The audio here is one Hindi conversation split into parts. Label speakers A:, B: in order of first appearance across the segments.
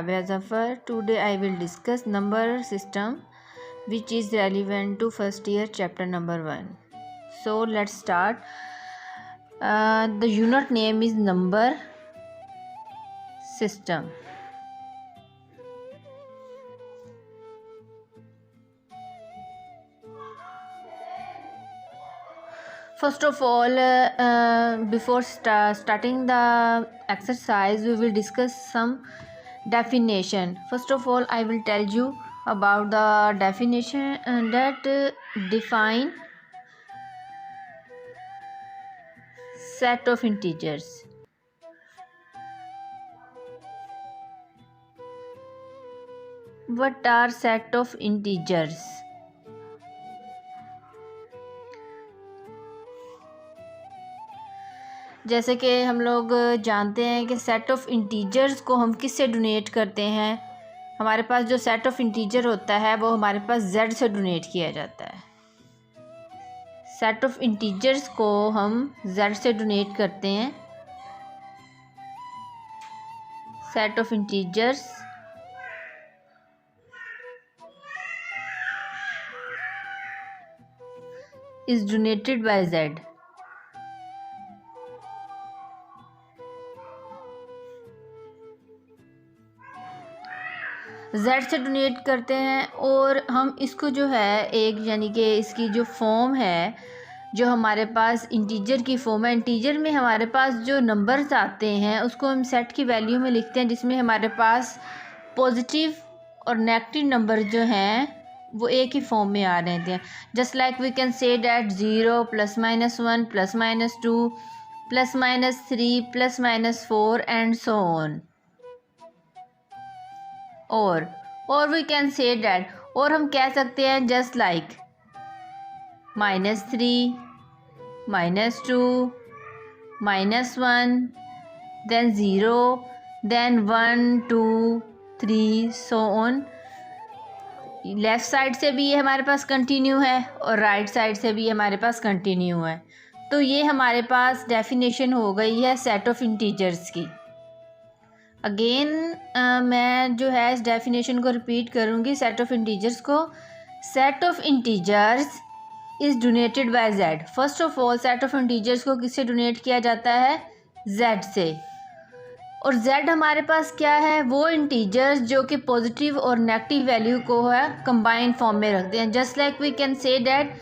A: Rabia Zafar. Today I will discuss number system which is relevant to first year chapter number 1. So let's start. The unit name is number system. First of all, before starting the exercise, we will discuss some definition. First of all, I will tell you about the definition that define set of integers. What are set of integers? जैसे कि हम लोग जानते हैं कि सेट ऑफ इंटीजर्स को हम किससे डोनेट करते हैं. हमारे पास जो सेट ऑफ इंटीजर होता है वो हमारे पास z से डोनेट किया जाता है. सेट ऑफ इंटीजर्स को हम z से डोनेट करते हैं. Set of integers is donated by z. z से डोनेट करते हैं और हम इसको जो है एक यानी कि इसकी जो फॉर्म है जो हमारे पास इंटीजर की फॉर्म है. इंटीजर में हमारे पास जो नंबर्स आते हैं उसको हम सेट की वैल्यू में लिखते हैं जिसमें हमारे पास पॉजिटिव और नेगेटिव नंबर जो हैं वो एक ही फॉर्म में आ रहे हैं. Just like we can say that 0 +-1 +-2 +-3 +-4 and so on. और वी कैन से डैट और हम कह सकते हैं just like -3 -2 -1 then 0 then 1 2 3 so on. Left side से भी ये हमारे पास कंटिन्यू है और राइट साइड से भी हमारे पास कंटिन्यू है. तो ये हमारे पास डेफिनेशन हो गई है सेट ऑफ इंटीजर्स की. अगेन मैं जो है इस डेफिनेशन को रिपीट करूँगी सेट ऑफ इंटीजर्स को. Set of integers is donated bye z. First of all set of integers को किससे डोनेट किया जाता है? z से. और z हमारे पास क्या है? वो इंटीजर्स जो कि पॉजिटिव और नेगेटिव वैल्यू को है कंबाइंड फॉर्म में रखते हैं. Just like we can say that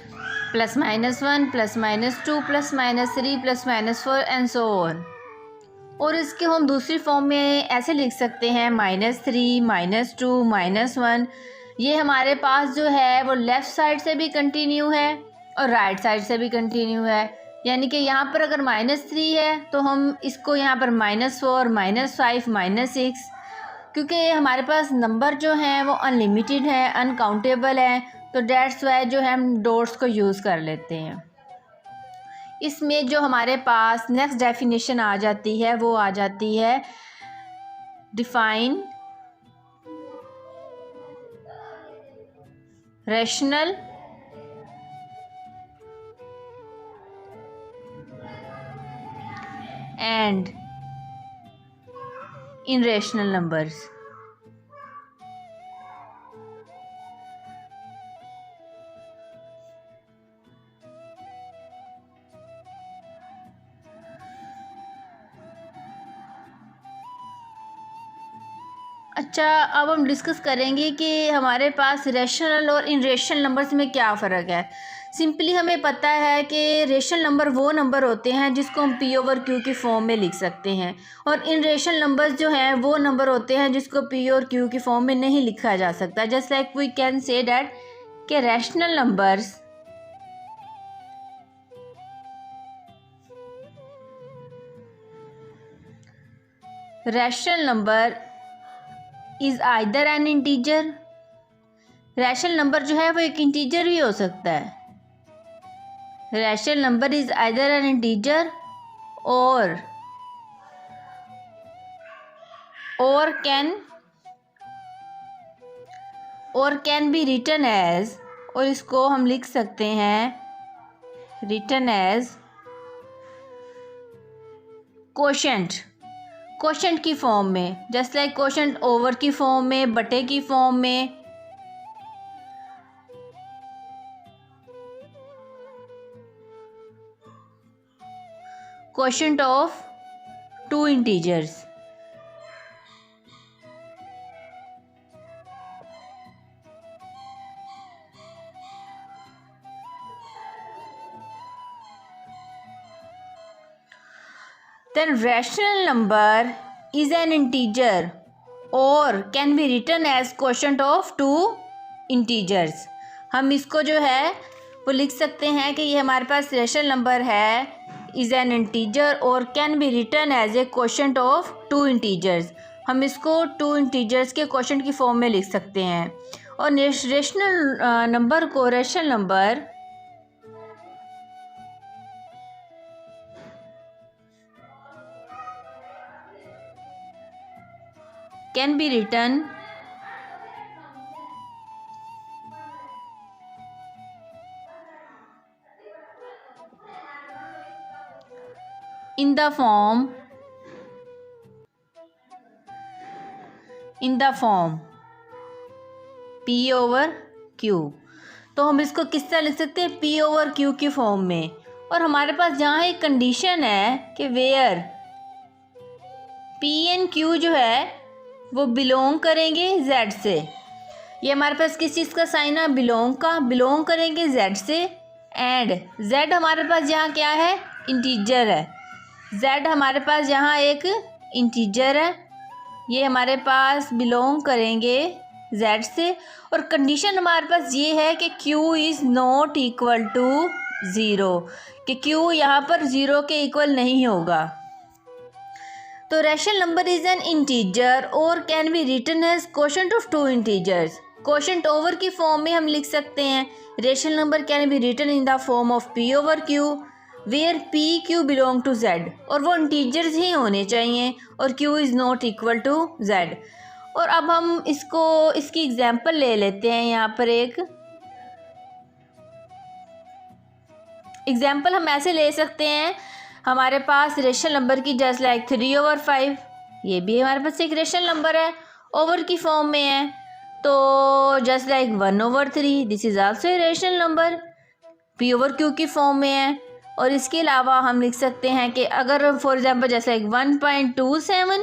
A: +-1 +-2 +-3 +-4 and so on. और इसके हम दूसरी फॉर्म में ऐसे लिख सकते हैं -3 -2 -1. ये हमारे पास जो है वो लेफ़्ट साइड से भी कंटिन्यू है और राइट साइड से भी कंटिन्यू है. यानी कि यहाँ पर अगर -3 है तो हम इसको यहाँ पर -4 -5 -6 क्योंकि हमारे पास नंबर जो हैं वो अनलिमिटेड है अनकाउंटेबल है तो डेट्स वाई जो है हम डॉट्स को यूज़ कर लेते हैं. इसमें जो हमारे पास नेक्स्ट डेफिनेशन आ जाती है वो आ जाती है डिफाइन रैशनल एंड इनरेशनल नंबर्स. अच्छा, अब हम डिस्कस करेंगे कि हमारे पास रैशनल और इनरेशनल नंबर्स में क्या फ़र्क है. सिंपली हमें पता है कि रेशनल नंबर वो नंबर होते हैं जिसको हम P/Q की फॉर्म में लिख सकते हैं और इनरेशनल नंबर्स जो हैं वो नंबर होते हैं जिसको P/Q की फॉर्म में नहीं लिखा जा सकता. Just like we can say that कि rational number is either an integer. Rational number जो है वो एक इंटीजर भी हो सकता है. Rational number is either an integer और कैन बी रिटन एज. और इसको हम लिख सकते हैं रिटन एज कोशेंट. क्वोशंट की फॉर्म में, जस्ट लाइक क्वोशंट ओवर की फॉर्म में, बटे की फॉर्म में। Quotient of two integers. Then rational number is an integer or can be written as quotient of two integers. हम इसको जो है वो लिख सकते हैं कि ये हमारे पास रेशनल नंबर है, इज़ एन इंटीजर और can be written as a quotient of two integers. हम इसको टू इंटीजर्स के क्वोशंट की फॉर्म में लिख सकते हैं। और रेशनल नंबर को rational number can be written in the form P over Q। तो हम इसको किस तरह लिख सकते हैं? P over Q की फॉर्म में। और हमारे पास जहाँ एक कंडीशन है कि वेयर P एंड Q जो है वो बिलोंग करेंगे Z से। ये हमारे पास किस चीज़ का साइन है? बिलोंग करेंगे Z से। एंड Z हमारे पास यहाँ क्या है? इंटीजर है। Z हमारे पास यहाँ एक इंटीजर है, ये हमारे पास बिलोंग करेंगे Z से। और कंडीशन हमारे पास ये है कि Q is not equal to zero, कि Q यहाँ पर ज़ीरो के इक्वल नहीं होगा। तो rational number is an integer और can be written as quotient of two integers. Quotient over की फॉर्म में हम लिख सकते हैं rational number can be written in the form of P over Q where P Q belong to Z। और वो इंटीजर्स ही होने चाहिए और Q is not equal to Z। और अब हम इसकी एग्जांपल ले लेते हैं। यहाँ पर एक एग्जांपल हम ऐसे ले सकते हैं, हमारे पास रेशनल नंबर की जस्ट लाइक 3 over 5, ये भी हमारे पास एक रेशनल नंबर है, ओवर की फॉर्म में है। तो just like 1 over 3, this is also a rational number, P over Q की फॉर्म में है। और इसके अलावा हम लिख सकते हैं कि अगर फॉर एग्जांपल जैसे 1.27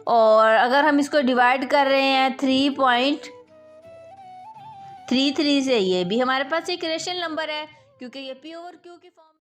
A: और अगर हम इसको डिवाइड कर रहे हैं 3.33 से, ये भी हमारे पास एक रेशनल नंबर है क्योंकि ये P over Q की फॉर्म